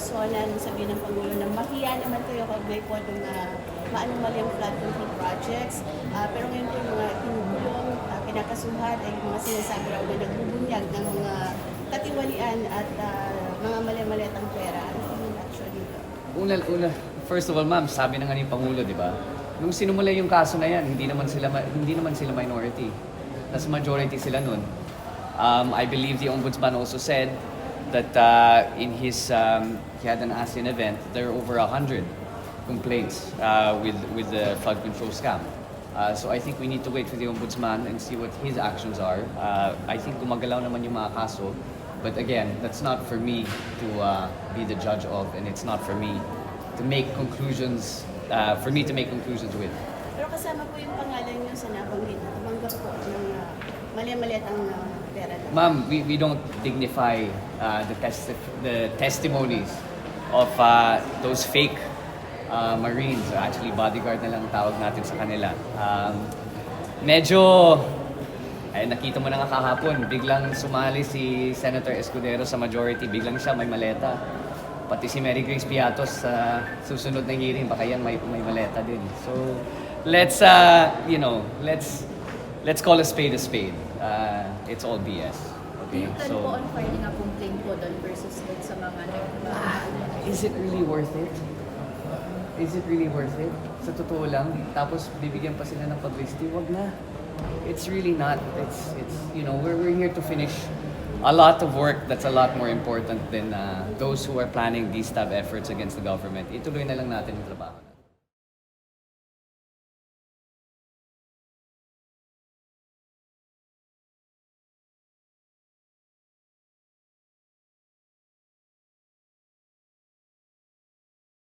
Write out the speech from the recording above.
kasuanan, sabi ng Pangulo na mahiya naman kayo kaugnay po ng maanumalyang flood control projects. Pero ngayon po yung mga kinukulong, kinakasuhan ay yung mga sinasabi raw na nagbubunyag ng mga katiwalian at mga mali-maliatang pera. Ano po yung action dito? Una, first of all, ma'am, sabi na nga ni Pangulo, di ba? Nung sinumula yung kaso na yan, hindi naman sila minority. Nas majority sila nun. I believe the Ombudsman also said that in his, he had an ASEAN event, there are over 100 complaints with the flood control scam. So I think we need to wait for the Ombudsman and see what his actions are. I think gumagalaw naman yung mga kaso, but again, that's not for me to be the judge of, and it's not for me to make conclusions, with. Pero kasama po yung pangalan niyo sa nabanggit na tumanggap po ng mali-maliatang pera. Ma'am, we don't dignify the testimonies of those fake Marines. Actually, bodyguard na lang tawag natin sa kanila. Medyo, nakita mo na nga kahapon, biglang sumali si Senator Escudero sa majority, biglang siya may maleta. Pati si Mary Grace Piatos sa susunod na hearing, baka yan may maleta din. So, let's call a spade a spade. It's all BS. Okay? So, po on filing a complaint po doon versus doon sa mga Is it really worth it? Is it really worth it? Sa totoo lang, tapos bibigyan pa sila ng publicity, wag na. It's really not. It's we're here to finish a lot of work that's a lot more important than those who are planning these type efforts against the government. Ituloy na lang natin yung trabaho.